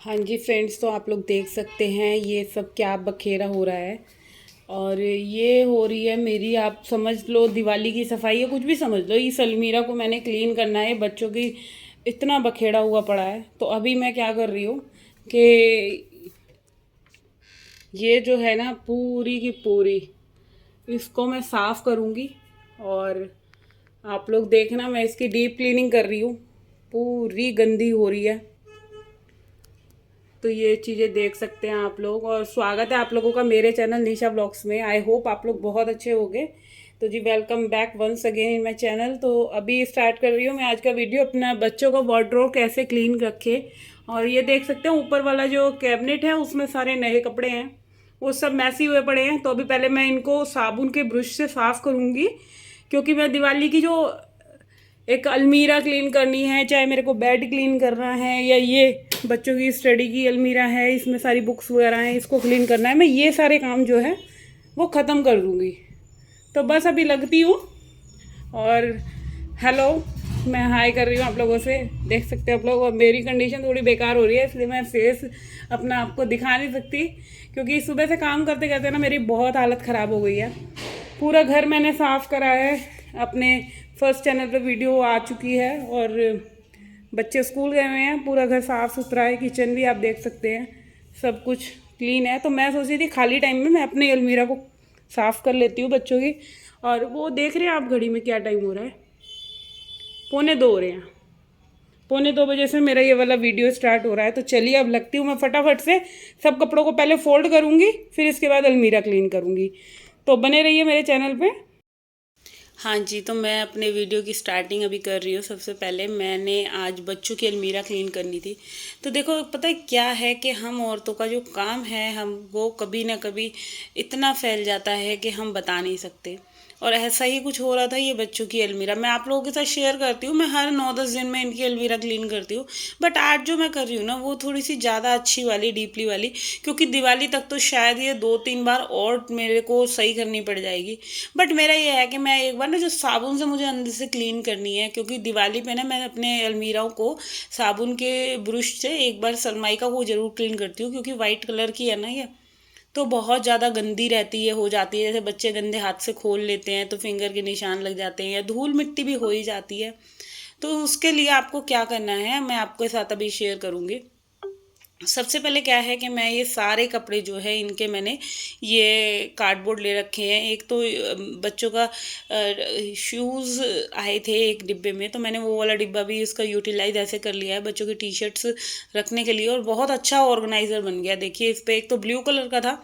हाँ जी फ्रेंड्स, तो आप लोग देख सकते हैं ये सब क्या बखेरा हो रहा है। और ये हो रही है मेरी, आप समझ लो दिवाली की सफाई, या कुछ भी समझ लो। इस अलमीरा को मैंने क्लीन करना है, बच्चों की इतना बखेड़ा हुआ पड़ा है। तो अभी मैं क्या कर रही हूँ कि ये जो है ना पूरी की पूरी, इसको मैं साफ़ करूँगी। और आप लोग देखना, मैं इसकी डीप क्लीनिंग कर रही हूँ, पूरी गंदी हो रही है। तो ये चीज़ें देख सकते हैं आप लोग। और स्वागत है आप लोगों का मेरे चैनल निशा ब्लॉग्स में। आई होप आप लोग बहुत अच्छे होंगे। तो जी welcome back once again in my channel. तो अभी स्टार्ट कर रही हूँ मैं आज का वीडियो, अपना बच्चों का वार्डरोब कैसे क्लीन रखे। और ये देख सकते हैं ऊपर वाला जो कैबिनेट है उसमें सारे नए कपड़े हैं, वो सब मैसी हुए पड़े हैं। तो अभी पहले मैं इनको साबुन के ब्रश से साफ़ करूँगी, क्योंकि मैं दिवाली की जो एक अलमीरा क्लीन करनी है, चाहे मेरे को बेड क्लीन करना है, या ये बच्चों की स्टडी की अलमीरा है, इसमें सारी बुक्स वगैरह हैं, इसको क्लीन करना है। मैं ये सारे काम जो है वो ख़त्म कर दूँगी। तो बस अभी लगती हूँ। और हेलो, मैं हाय कर रही हूँ आप लोगों से। देख सकते हैं आप लोग। और मेरी कंडीशन थोड़ी बेकार हो रही है, इसलिए मैं फेस अपना आपको दिखा नहीं सकती, क्योंकि सुबह से काम करते करते ना मेरी बहुत हालत ख़राब हो गई है। पूरा घर मैंने साफ़ करा है, अपने फर्स्ट चैनल पे वीडियो आ चुकी है। और बच्चे स्कूल गए हुए हैं, पूरा घर साफ़ सुथरा है, किचन भी आप देख सकते हैं, सब कुछ क्लीन है। तो मैं सोच रही थी खाली टाइम में मैं अपने अलमीरा को साफ़ कर लेती हूँ बच्चों की। और वो देख रहे हैं आप घड़ी में क्या टाइम हो रहा है, 1:45 हो रहे हैं। 1:45 से मेरा ये वाला वीडियो स्टार्ट हो रहा है। तो चलिए अब लगती हूँ मैं फटाफट से। सब कपड़ों को पहले फोल्ड करूँगी, फिर इसके बाद अलमीरा क्लीन करूँगी। तो बने रहिए मेरे चैनल पे। हाँ जी, तो मैं अपने वीडियो की स्टार्टिंग अभी कर रही हूँ। सबसे पहले मैंने आज बच्चों की अलमीरा क्लीन करनी थी। तो देखो, पता है क्या है कि हम औरतों का जो काम है, हम वो कभी ना कभी इतना फैल जाता है कि हम बता नहीं सकते। और ऐसा ही कुछ हो रहा था ये बच्चों की अलमीरा। मैं आप लोगों के साथ शेयर करती हूँ, मैं हर 9-10 दिन में इनकी अलमीरा क्लीन करती हूँ। बट आज जो मैं कर रही हूँ ना, वो थोड़ी सी ज़्यादा अच्छी वाली, डीपली वाली, क्योंकि दिवाली तक तो शायद ये 2-3 बार और मेरे को सही करनी पड़ जाएगी। बट मेरा ये है कि मैं एक बार ना जो साबुन से मुझे अंदर से क्लीन करनी है, क्योंकि दिवाली पे ना मैं अपने अलमीराओं को साबुन के ब्रश से एक बार सरमाइका को ज़रूर क्लीन करती हूँ, क्योंकि वाइट कलर की है ना ये, तो बहुत ज़्यादा गंदी रहती है, हो जाती है। जैसे बच्चे गंदे हाथ से खोल लेते हैं तो फिंगर के निशान लग जाते हैं, या धूल मिट्टी भी हो ही जाती है। तो उसके लिए आपको क्या करना है, मैं आपके साथ अभी शेयर करूँगी। सबसे पहले क्या है कि मैं ये सारे कपड़े जो है इनके मैंने ये कार्डबोर्ड ले रखे हैं। एक तो बच्चों का शूज़ आए थे एक डिब्बे में, तो मैंने वो वाला डिब्बा भी इसका यूटिलाइज ऐसे कर लिया है बच्चों की टी शर्ट्स रखने के लिए। और बहुत अच्छा ऑर्गेनाइज़र बन गया। देखिए इस पर एक तो ब्लू कलर का था,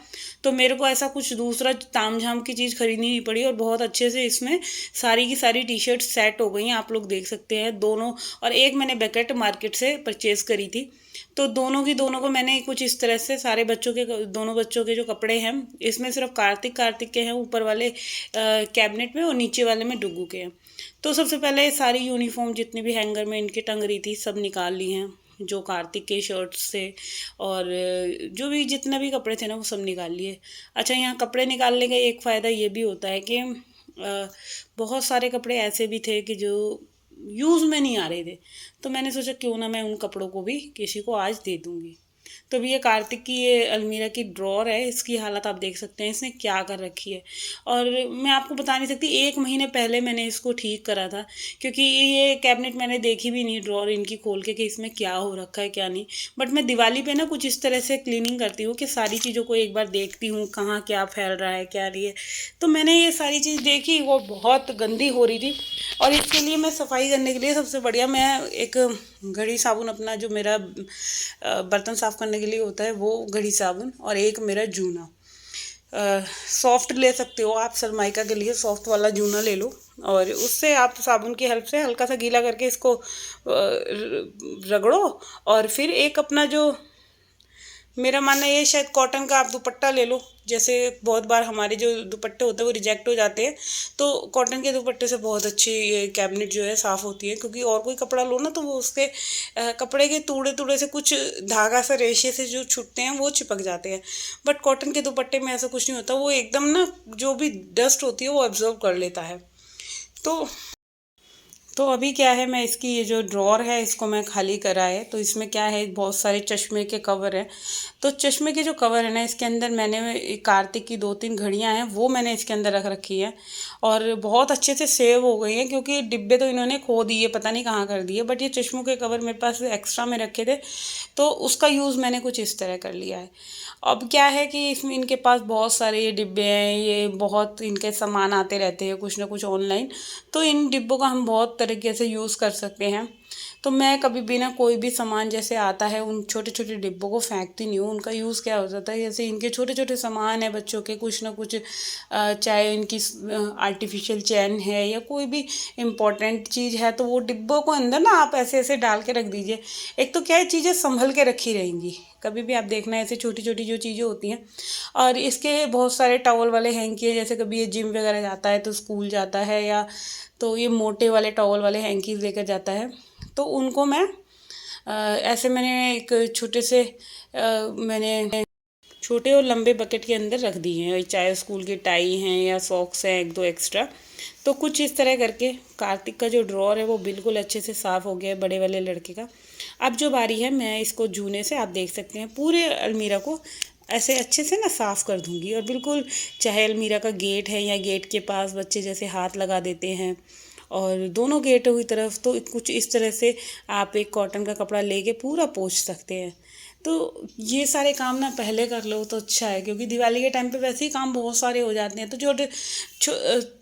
तो मेरे को ऐसा कुछ दूसरा ताम झाम की चीज़ खरीदनी नहीं पड़ी, और बहुत अच्छे से इसमें सारी की सारी टी शर्ट सेट हो गई हैं, आप लोग देख सकते हैं दोनों। और एक मैंने बकेट मार्केट से परचेज़ करी थी। तो दोनों को मैंने कुछ इस तरह से सारे बच्चों के, दोनों बच्चों के जो कपड़े हैं, इसमें सिर्फ कार्तिक के हैं ऊपर वाले कैबिनेट में, और नीचे वाले में डुग्गू के हैं। तो सबसे पहले सारी यूनिफॉर्म जितनी भी हैंगर में इनकी टंग रही थी सब निकाल ली हैं, जो कार्तिक के शर्ट्स थे, और जो भी जितने भी कपड़े थे ना वो सब निकाल लिए। अच्छा, यहाँ कपड़े निकालने का एक फ़ायदा ये भी होता है कि बहुत सारे कपड़े ऐसे भी थे कि जो यूज़ में नहीं आ रहे थे। तो मैंने सोचा क्यों ना मैं उन कपड़ों को भी किसी को आज दे दूँगी। तो भी ये कार्तिक की ये अलमीरा की ड्रॉर है, इसकी हालत आप देख सकते हैं, इसने क्या कर रखी है। और मैं आपको बता नहीं सकती, 1 महीने पहले मैंने इसको ठीक करा था, क्योंकि ये कैबिनेट मैंने देखी भी नहीं ड्रॉर इनकी खोल के कि इसमें क्या हो रखा है क्या नहीं। बट मैं दिवाली पे ना कुछ इस तरह से क्लीनिंग करती हूँ कि सारी चीज़ों को एक बार देखती हूँ, कहाँ क्या फैल रहा है क्या नहीं है। तो मैंने ये सारी चीज़ देखी, वो बहुत गंदी हो रही थी। और इसके लिए मैं सफाई करने के लिए सबसे बढ़िया मैं एक घड़ी साबुन, अपना जो मेरा बर्तन साफ़ करने के लिए होता है वो घड़ी साबुन, और एक मेरा जूना सॉफ्ट ले सकते हो आप, सरमाइका के लिए सॉफ्ट वाला जूना ले लो। और उससे आप साबुन की हेल्प से हल्का सा गीला करके इसको रगड़ो। और फिर एक अपना जो, मेरा मानना ये, शायद कॉटन का आप दुपट्टा ले लो। जैसे बहुत बार हमारे जो दुपट्टे होते हैं वो रिजेक्ट हो जाते हैं, तो कॉटन के दुपट्टे से बहुत अच्छी ये कैबिनेट जो है साफ़ होती है। क्योंकि और कोई कपड़ा लो ना तो वो उसके कपड़े के तूड़े तूड़े से कुछ धागा से, रेशे से जो छूटते हैं वो चिपक जाते हैं। बट कॉटन के दुपट्टे में ऐसा कुछ नहीं होता, वो एकदम ना जो भी डस्ट होती है वो एब्जॉर्ब कर लेता है। तो तो अभी क्या है, मैं इसकी ये जो ड्रॉर है इसको मैं खाली करा है। तो इसमें क्या है, बहुत सारे चश्मे के कवर है। तो चश्मे के जो कवर है ना, इसके अंदर मैंने कार्तिक की 2-3 घड़ियां हैं वो मैंने इसके अंदर रख रखी है, और बहुत अच्छे से सेव हो गई हैं, क्योंकि डिब्बे तो इन्होंने खो दिए, पता नहीं कहाँ कर दिए, बट ये चश्मों के कवर मेरे पास एक्स्ट्रा में रखे थे, तो उसका यूज़ मैंने कुछ इस तरह कर लिया है। अब क्या है कि इसमें इनके पास बहुत सारे ये डिब्बे हैं, ये बहुत इनके सामान आते रहते हैं कुछ ना कुछ ऑनलाइन, तो इन डिब्बों का हम बहुत तरीके से यूज़ कर सकते हैं। तो मैं कभी भी ना कोई भी सामान जैसे आता है उन छोटे छोटे डिब्बों को फेंकती नहीं हूँ। उनका यूज़ क्या हो जाता है, जैसे इनके छोटे छोटे सामान है बच्चों के, कुछ ना कुछ चाहे इनकी आर्टिफिशियल चैन है या कोई भी इम्पोर्टेंट चीज़ है, तो वो डिब्बों को अंदर ना आप ऐसे ऐसे डाल के रख दीजिए। एक तो क्या है, चीज़ें संभल के रखी रहेंगी, कभी भी आप देखना ऐसे छोटी छोटी जो चीज़ें होती हैं। और इसके बहुत सारे टॉवल वाले हैंकी है, जैसे कभी ये जिम वगैरह जाता है तो स्कूल जाता है, या तो ये मोटे वाले टॉवल वाले हैंकीज लेकर जाता है, तो उनको मैं ऐसे मैंने एक छोटे से मैंने छोटे और लंबे बकेट के अंदर रख दिए हैं, चाहे स्कूल की टाई हैं या सॉक्स हैं 1-2 एक्स्ट्रा। तो कुछ इस तरह करके कार्तिक का जो ड्रॉर है वो बिल्कुल अच्छे से साफ़ हो गया है, बड़े वाले लड़के का। अब जो बारी है, मैं इसको जूने से, आप देख सकते हैं, पूरे अलमीरा को ऐसे अच्छे से ना साफ़ कर दूंगी, और बिल्कुल चाहे अलमीरा का गेट है या गेट के पास बच्चे जैसे हाथ लगा देते हैं, और दोनों गेटों की तरफ, तो कुछ इस तरह से आप एक कॉटन का कपड़ा लेके पूरा पोंछ सकते हैं। तो ये सारे काम ना पहले कर लो तो अच्छा है, क्योंकि दिवाली के टाइम पे वैसे ही काम बहुत सारे हो जाते हैं, तो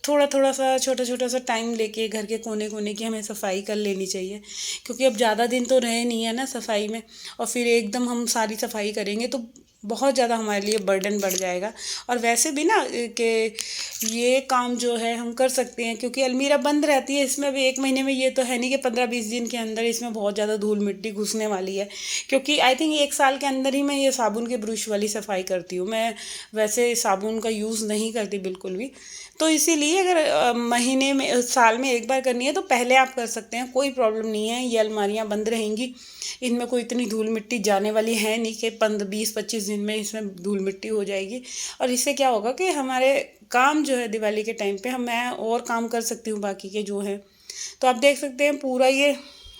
थोड़ा थोड़ा सा छोटा छोटा सा टाइम लेके घर के कोने कोने की हमें सफाई कर लेनी चाहिए, क्योंकि अब ज़्यादा दिन तो रहे नहीं है ना सफाई में, और फिर एकदम हम सारी सफाई करेंगे तो बहुत ज़्यादा हमारे लिए बर्डन बढ़ जाएगा। और वैसे भी ना कि ये काम जो है हम कर सकते हैं, क्योंकि अलमीरा बंद रहती है, इसमें भी 1 महीने में ये तो है नहीं कि 15-20 दिन के अंदर इसमें बहुत ज़्यादा धूल मिट्टी घुसने वाली है, क्योंकि आई थिंक 1 साल के अंदर ही मैं ये साबुन के ब्रश वाली सफाई करती हूँ। मैं वैसे साबुन का यूज़ नहीं करती बिल्कुल भी। तो इसीलिए अगर महीने में, साल में 1 बार करनी है तो पहले आप कर सकते हैं, कोई प्रॉब्लम नहीं है। ये अलमारियाँ बंद रहेंगी, इनमें कोई इतनी धूल मिट्टी जाने वाली है नहीं कि 20-25 दिन में इसमें धूल मिट्टी हो जाएगी। और इससे क्या होगा कि हमारे काम जो है दिवाली के टाइम पे मैं और काम कर सकती हूँ बाकी के जो है। तो आप देख सकते हैं पूरा ये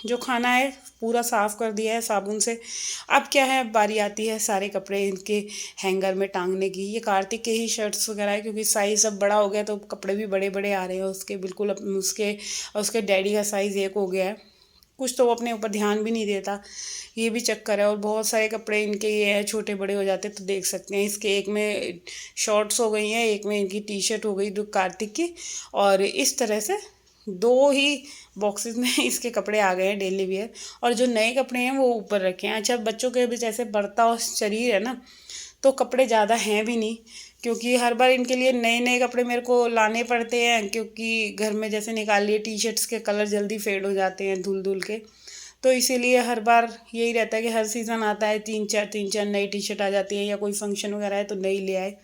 जो खाना है पूरा साफ़ कर दिया है साबुन से। अब क्या है, अब बारी आती है सारे कपड़े इनके हैंगर में टांगने की। ये कार्तिक के ही शर्ट्स वगैरह है, क्योंकि साइज़ अब बड़ा हो गया तो कपड़े भी बड़े बड़े आ रहे हैं उसके, बिल्कुल उसके डैडी का साइज़ एक हो गया है। कुछ तो वो अपने ऊपर ध्यान भी नहीं देता, ये भी चक्कर है। और बहुत सारे कपड़े इनके ये है छोटे बड़े हो जाते, तो देख सकते हैं इसके एक में शॉर्ट्स हो गई हैं, एक में इनकी टी शर्ट हो गई दो कार्तिक की, और इस तरह से 2 ही बॉक्सेस में इसके कपड़े आ गए हैं डेली वियर। और जो नए कपड़े हैं वो ऊपर रखे हैं। अच्छा, बच्चों के भी जैसे बढ़ता हुआ शरीर है ना, तो कपड़े ज़्यादा हैं भी नहीं, क्योंकि हर बार इनके लिए नए नए कपड़े मेरे को लाने पड़ते हैं, क्योंकि घर में जैसे निकाल लिए टी शर्ट्स के कलर जल्दी फेड हो जाते हैं धुल धुल के। तो इसीलिए हर बार यही रहता है कि हर सीज़न आता है 3-4 नई टी शर्ट आ जाती है, या कोई फंक्शन वगैरह है तो नई ले आए।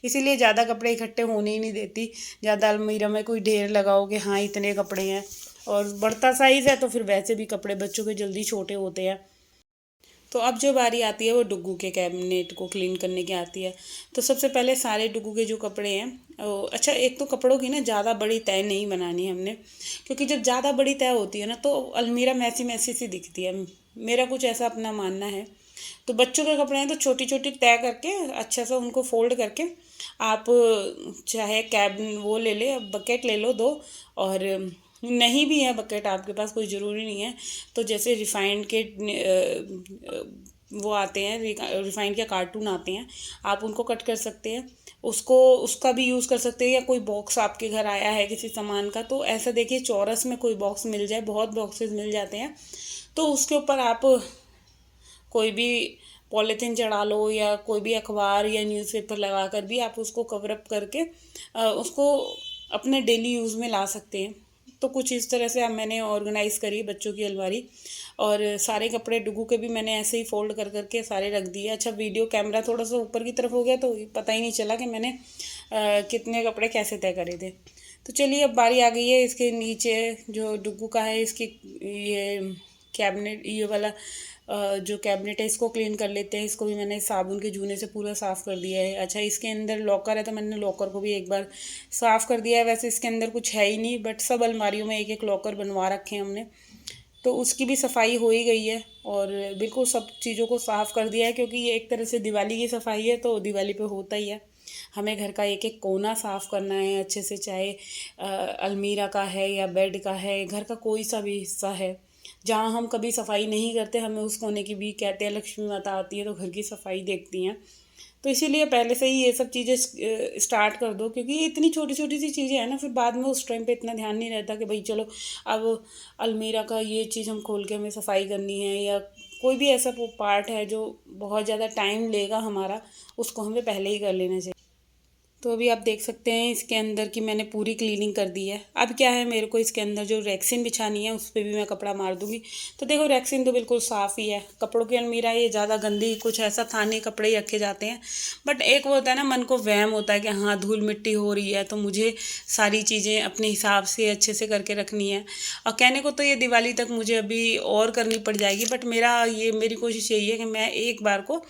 इसीलिए ज़्यादा कपड़े इकट्ठे होने ही नहीं देती। ज़्यादा अलमीरा में कोई ढेर लगाओ कि हाँ इतने कपड़े हैं, और बढ़ता साइज़ है तो फिर वैसे भी कपड़े बच्चों के जल्दी छोटे होते हैं। तो अब जो बारी आती है वो डुग्गू के कैबिनेट को क्लीन करने की आती है। तो सबसे पहले सारे डुग्गू के जो कपड़े हैं, अच्छा, एक तो कपड़ों की ना ज़्यादा बड़ी तय नहीं बनानी है हमने, क्योंकि जब ज़्यादा बड़ी तय होती है ना तो अलमीरा मैसी मैसी सी दिखती है। मेरा कुछ ऐसा अपना मानना है। तो बच्चों के कपड़े हैं तो छोटी छोटी तय करके अच्छा सा उनको फोल्ड करके आप चाहे कैब वो ले ले, बकेट ले लो 2, और नहीं भी है बकेट आपके पास, कोई ज़रूरी नहीं है, तो जैसे रिफाइंड के वो आते हैं, रिफाइंड के कार्टून आते हैं, आप उनको कट कर सकते हैं, उसका भी यूज़ कर सकते हैं। या कोई बॉक्स आपके घर आया है किसी सामान का, तो ऐसा देखिए चौरस में कोई बॉक्स मिल जाए, बहुत बॉक्सेस मिल जाते हैं, तो उसके ऊपर आप कोई भी पॉलीथीन चढ़ा लो, या कोई भी अखबार या न्यूज़पेपर लगा कर भी आप उसको कवर अप करके उसको अपने डेली यूज़ में ला सकते हैं। तो कुछ इस तरह से अब मैंने ऑर्गेनाइज़ करी बच्चों की अलमारी, और सारे कपड़े डुगू के भी मैंने ऐसे ही फोल्ड कर करके सारे रख दिए। अच्छा, वीडियो कैमरा थोड़ा सा ऊपर की तरफ हो गया तो पता ही नहीं चला कि मैंने कितने कपड़े कैसे तय करे थे। तो चलिए अब बारी आ गई है इसके नीचे जो डुगू का है, इसकी ये कैबिनेट, ये वाला जो कैबिनेट है इसको क्लीन कर लेते हैं। इसको भी मैंने साबुन के जूने से पूरा साफ़ कर दिया है। अच्छा, इसके अंदर लॉकर है तो मैंने लॉकर को भी एक बार साफ़ कर दिया है। वैसे इसके अंदर कुछ है ही नहीं, बट सब अलमारियों में एक एक लॉकर बनवा रखे हैं हमने, तो उसकी भी सफाई हो ही गई है और बिल्कुल सब चीज़ों को साफ़ कर दिया है, क्योंकि ये एक तरह से दिवाली की सफाई है तो दिवाली पे होता ही है। हमें घर का एक एक कोना साफ़ करना है अच्छे से, चाहे अलमीरा का है या बेड का है, घर का कोई सा भी हिस्सा है जहाँ हम कभी सफाई नहीं करते, हमें उस कोने की भी, कहते हैं लक्ष्मी माता आती है तो घर की सफाई देखती हैं। तो इसीलिए पहले से ही ये सब चीज़ें स्टार्ट कर दो, क्योंकि ये इतनी छोटी छोटी सी चीज़ें हैं ना, फिर बाद में उस टाइम पे इतना ध्यान नहीं रहता कि भाई चलो अब अलमीरा का ये चीज़ हम खोल के हमें सफाई करनी है, या कोई भी ऐसा पार्ट है जो बहुत ज़्यादा टाइम लेगा हमारा, उसको हमें पहले ही कर लेना चाहिए। तो अभी आप देख सकते हैं इसके अंदर की मैंने पूरी क्लीनिंग कर दी है। अब क्या है, मेरे को इसके अंदर जो रैक्सिन बिछानी है उस पर भी मैं कपड़ा मार दूंगी। तो देखो रैक्सिन तो बिल्कुल साफ़ ही है, कपड़ों की अलमीरा ये ज़्यादा गंदी कुछ ऐसा था नहीं, कपड़े ही रखे जाते हैं। बट एक वो होता है ना, मन को वहम होता है कि हाँ धूल मिट्टी हो रही है तो मुझे सारी चीज़ें अपने हिसाब से अच्छे से करके रखनी है। और कहने को तो ये दिवाली तक मुझे अभी और करनी पड़ जाएगी, बट मेरी कोशिश यही है कि मैं एक बार को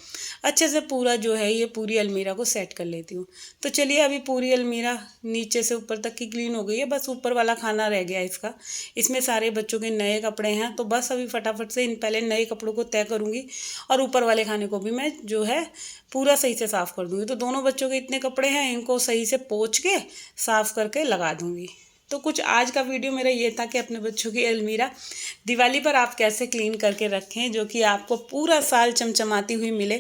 अच्छे से पूरा जो है ये पूरी अलमीरा को सेट कर लेती हूँ। तो चलिए अभी पूरी अलमीरा नीचे से ऊपर तक की क्लीन हो गई है, बस ऊपर वाला खाना रह गया इसका। इसमें सारे बच्चों के नए कपड़े हैं, तो बस अभी फटाफट से इन पहले नए कपड़ों को तय करूँगी और ऊपर वाले खाने को भी मैं जो है पूरा सही से साफ़ कर दूँगी। तो दोनों बच्चों के इतने कपड़े हैं, इनको सही से पोंछ के साफ़ करके लगा दूँगी। तो कुछ आज का वीडियो मेरा ये था कि अपने बच्चों की अलमीरा दिवाली पर आप कैसे क्लीन करके रखें जो कि आपको पूरा साल चमचमाती हुई मिले।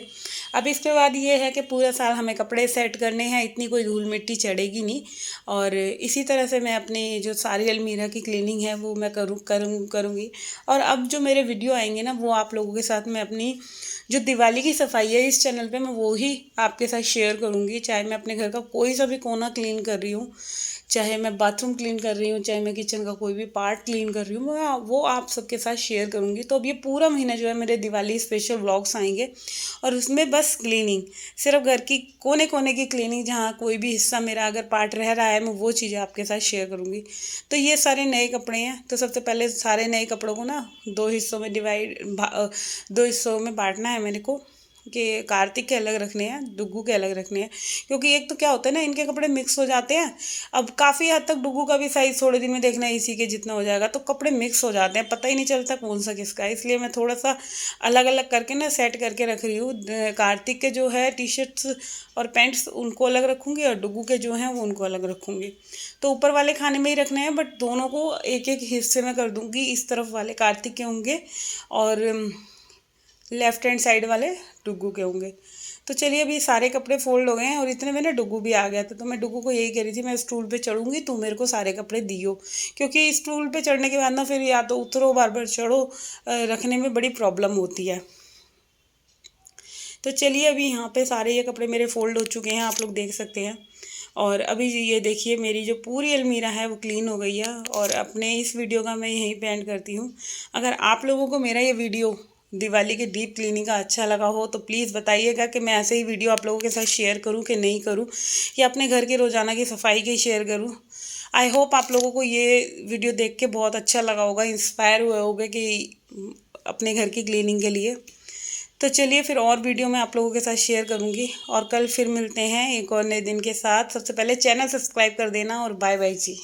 अब इसके बाद ये है कि पूरा साल हमें कपड़े सेट करने हैं, इतनी कोई धूल मिट्टी चढ़ेगी नहीं। और इसी तरह से मैं अपनी जो सारी अलमीरा की क्लीनिंग है वो मैं करूँगी। और अब जो मेरे वीडियो आएंगे ना, वो आप लोगों के साथ मैं अपनी जो दिवाली की सफाई है इस चैनल पे मैं वो ही आपके साथ शेयर करूँगी। चाहे मैं अपने घर का कोई सा भी कोना क्लीन कर रही हूँ, चाहे मैं बाथरूम क्लीन कर रही हूँ, चाहे मैं किचन का कोई भी पार्ट क्लीन कर रही हूँ, मैं वो आप सबके साथ शेयर करूँगी। तो अब ये पूरा महीना जो है मेरे दिवाली स्पेशल व्लॉग्स आएंगे और उसमें बस क्लीनिंग, सिर्फ घर की कोने कोने की क्लीनिंग, जहाँ कोई भी हिस्सा मेरा अगर पार्ट रह रहा है मैं वो चीज़ें आपके साथ शेयर करूँगी। तो ये सारे नए कपड़े हैं, तो सबसे पहले सारे नए कपड़ों को ना दो हिस्सों में बांटना है मेरे को, कि कार्तिक के अलग रखने हैं, डुग्गू के अलग रखने हैं। क्योंकि एक तो क्या होता है ना, इनके कपड़े मिक्स हो जाते हैं। अब काफ़ी हद तक डुग्गू का भी साइज़ थोड़े दिन में देखना इसी के जितना हो जाएगा, तो कपड़े मिक्स हो जाते हैं, पता ही नहीं चलता कौन सा किसका है। इसलिए मैं थोड़ा सा अलग अलग करके ना सेट करके रख रही हूँ। कार्तिक के जो है टी शर्ट्स और पैंट्स उनको अलग रखूँगी और डुग्गू के जो हैं वो उनको अलग रखूँगी। तो ऊपर वाले खाने में ही रखने हैं, बट दोनों को एक एक हिस्से में कर दूँगी। इस तरफ वाले कार्तिक के होंगे और लेफ्ट हैंड साइड वाले डुग्गू के होंगे। तो चलिए अभी सारे कपड़े फोल्ड हो गए हैं और इतने में ना डुग्गू भी आ गया था। तो मैं डुग्गू को यही कह रही थी, मैं स्टूल पे चढ़ूँगी, तू मेरे को सारे कपड़े दियो, क्योंकि स्टूल पे चढ़ने के बाद ना फिर या तो उतरो बार बार चढ़ो, रखने में बड़ी प्रॉब्लम होती है। तो चलिए अभी यहाँ पे सारे ये कपड़े मेरे फोल्ड हो चुके हैं, आप लोग देख सकते हैं। और अभी ये देखिए मेरी जो पूरी अलमीरा है वो क्लीन हो गई है। और अपने इस वीडियो का मैं यहीं पे एंड करती हूँ। अगर आप लोगों को मेरा ये वीडियो दिवाली के डीप क्लीनिंग का अच्छा लगा हो तो प्लीज़ बताइएगा कि मैं ऐसे ही वीडियो आप लोगों के साथ शेयर करूँ कि नहीं करूँ, या अपने घर की रोज़ाना की सफाई की शेयर करूँ। आई होप आप लोगों को ये वीडियो देख के बहुत अच्छा लगा होगा, इंस्पायर हुए होगे कि अपने घर की क्लीनिंग के लिए। तो चलिए फिर और वीडियो मैं आप लोगों के साथ शेयर करूँगी और कल फिर मिलते हैं एक और नए दिन के साथ। सबसे पहले चैनल सब्सक्राइब कर देना और बाय बाय जी।